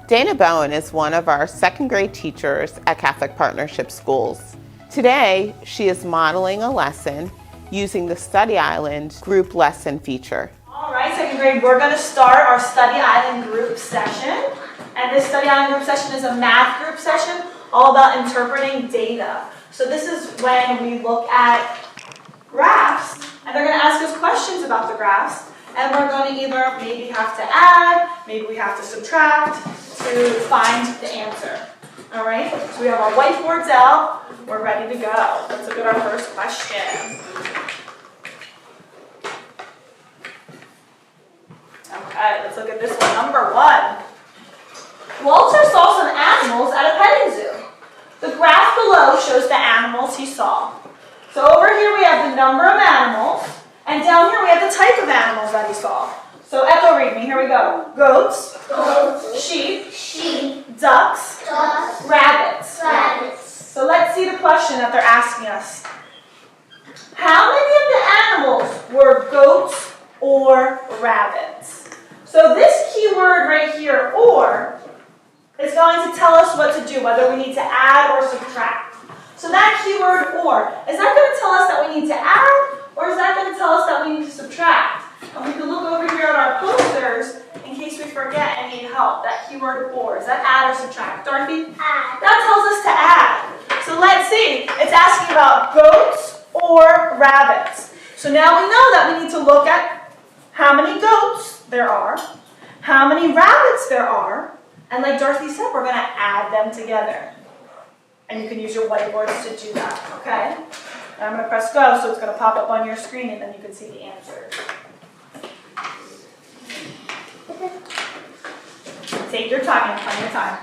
Dana Bowen is one of our second grade teachers at Catholic Partnership Schools. Today, she is modeling a lesson using the Study Island group lesson feature. All right, second grade, we're going to start our Study Island group session. And this Study Island group session is a math group session all about interpreting data. So this is when we look at graphs, and they're going to ask us questions about the graphs, and we're going to either maybe have to add, maybe we have to subtract to find the answer. All right, so we have our whiteboards out. We're ready to go. Let's look at our first question. Okay, let's look at this one. Number 1. Walter saw some animals at a petting zoo. The graph below shows the animals he saw. So over here we have the number of animals, and down here we have the type of animals that he saw. So echo read me, here we go. Goats, sheep, ducks, rabbits. So let's see the question that they're asking us. How many of the animals were goats or rabbits? So this keyword right here, or, is going to tell us what to do, whether we need to add or subtract. So that keyword or, is that going to tell us that we need to add, or is that going to tell us that we need to subtract? And we can look over here at our posters in case we forget and need help. That keyword or, is that add or subtract? Dorothy? Add. That tells us to add. So let's see. It's asking about goats or rabbits. So now we know that we need to look at how many goats there are, how many rabbits there are, and like Dorothy said, we're going to add them together. And you can use your whiteboards to do that, okay? And I'm going to press go, so it's going to pop up on your screen, and then you can see the answer. Take your time, you have plenty of time.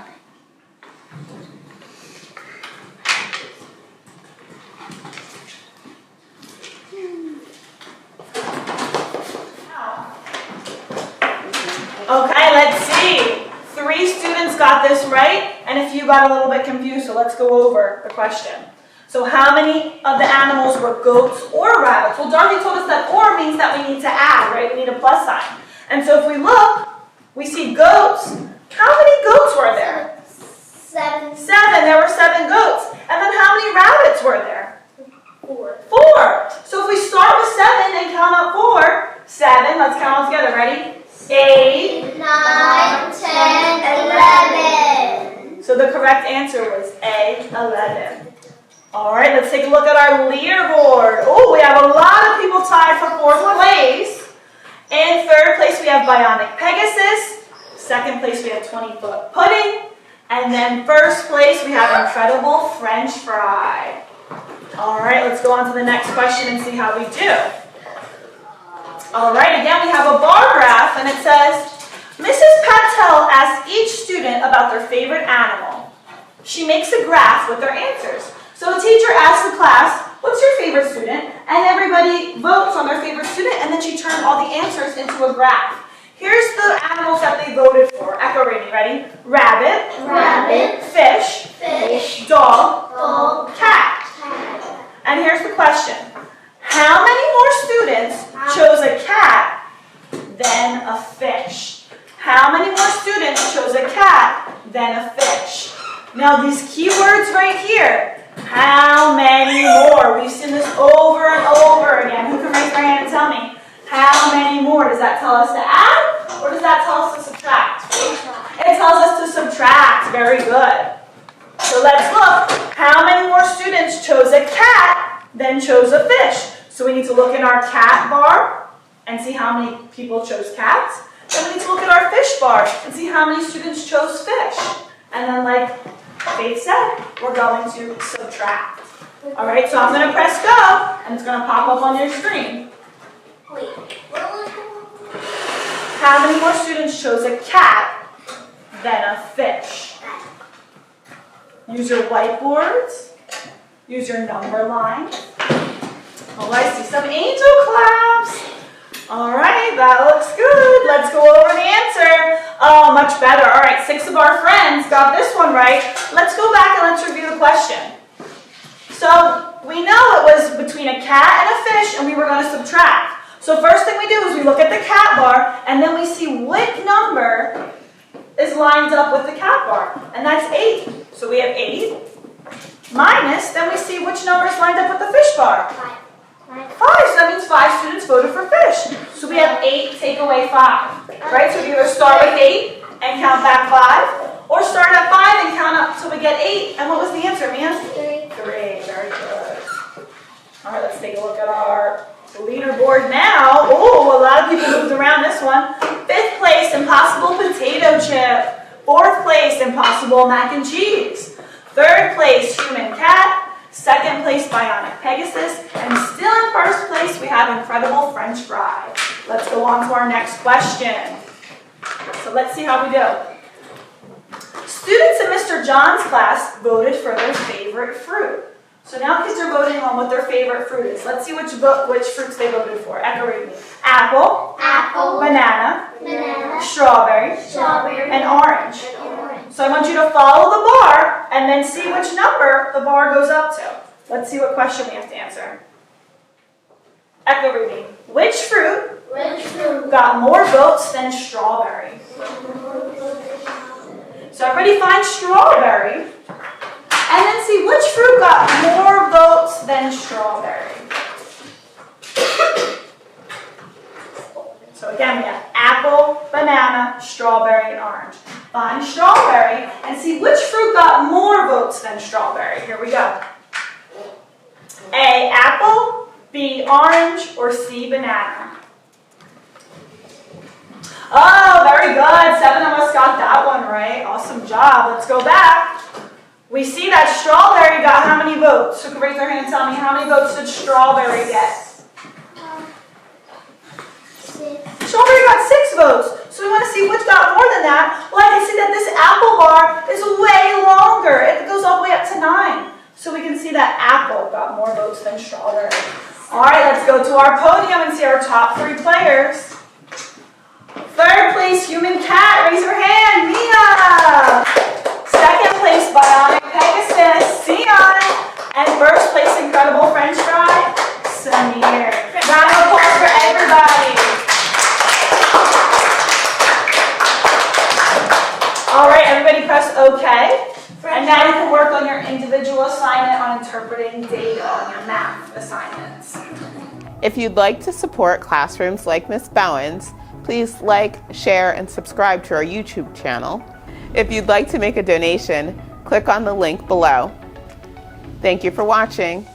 Okay, let's see. 3 students got this right, and a few got a little bit confused, so let's go over the question. So how many of the animals were goats or rabbits? Well, Dorothy told us that or means that we need to add, right? We need a plus sign. And so if we look, we see goats. How many goats were there? 7. 7. There were 7 goats. And then how many rabbits were there? 4. 4. So if we start with 7 and count up 4, 7, let's count all together. Ready? 8, 9, 10, 11. So the correct answer was A, 11. All right, let's take a look at our leaderboard. Oh, we have a lot of people tied for 4th place. In 3rd place, we have Bionic Pegasus. 2nd place, we have 20-foot pudding. And then 1st place, we have Incredible French Fry. All right, let's go on to the next question and see how we do. All right, again, we have a bar graph, and it says, Mrs. Patel asks each student about their favorite animal. She makes a graph with their answers. So a teacher asks the class, what's your favorite student? And everybody votes on their favorite student, and then she turns all the answers into a graph. Here's the animals that they voted for. Echo reading, ready? Rabbit, fish, dog, cat. And here's the question. How many more students chose a cat than a fish? How many more students chose a cat than a fish? Now these keywords right here, how many more? We've seen this over and over again. Who can raise their hand and tell me? How many more? Does that tell us to add, or does that tell us to subtract? It tells us to subtract. Very good. So let's look. How many more students chose a cat than chose a fish? So we need to look in our cat bar and see how many people chose cats. Then we need to look at our fish bar and see how many students chose fish. And then, like Faith said, we're going to subtract. All right, so I'm going to press go, and it's going to pop up on your screen. How many more students chose a cat than a fish? Use your whiteboards. Use your number line. Oh, I see some angel claps. All right, that looks good. Let's go over the answer. Oh, much better. All right, 6 of our friends got this one right. Let's go back and let's review the question. So we know it was between a cat and a fish, and we were going to subtract. So first thing we do is we look at the cat bar, and then we see what number is lined up with the cat bar, and that's 8. So we have 8 minus, then we see which number is lined up with the fish bar. 5, so that means 5 students voted for fish. So we have 8 take away 5, right? So we either start with 8 and count back 5, or start at 5 and count up till we get 8. And what was the answer, man? 3. 3, very good. All right, let's take a look at our leaderboard now. Oh, a lot of people moved around this one. 5th place, Impossible Potato Chip. 4th place, Impossible Mac and Cheese. 3rd place, Human Cat. 2nd place, Bionic Pegasus. And still in 1st place, we have Incredible French Fry. Let's go on to our next question. So let's see how we do. Students in Mr. John's class voted for their favorite fruit. So now kids are voting on what their favorite fruit is. Let's see which fruits they voted for. Echo read me. Apple. Apple. Banana. Banana. Strawberry. Strawberry. And orange. And orange. So I want you to follow the bar and then see which number the bar goes up to. Let's see what question we have to answer. Echo read me. Which fruit Which fruit? got more votes than strawberry? So everybody find strawberry. And then see which fruit got more votes than strawberry. So again, we have apple, banana, strawberry, and orange. Find strawberry and see which fruit got more votes than strawberry. Here we go. A, apple, B, orange, or C, banana. Oh, very good. 7 of us got that one right. Awesome job. Let's go back. We see that strawberry got how many votes? So you can raise your hand and tell me how many votes did strawberry get? 6. Strawberry got 6 votes. So we want to see which got more than that. Well, I can see that this apple bar is way longer. It goes all the way up to 9. So we can see that apple got more votes than strawberry. All right, let's go to our podium and see our top 3 players. 3rd place, Human Cat. Raise your hand. Mia. 2nd place, Bionic Pegasus. Sion. And 1st place, Incredible French Fry. Samir. Round of applause for everybody. All right, everybody press OK. And now you can work on your individual assignment on interpreting data on your math assignments. If you'd like to support classrooms like Miss Bowen's, please like, share, and subscribe to our YouTube channel. If you'd like to make a donation, click on the link below. Thank you for watching.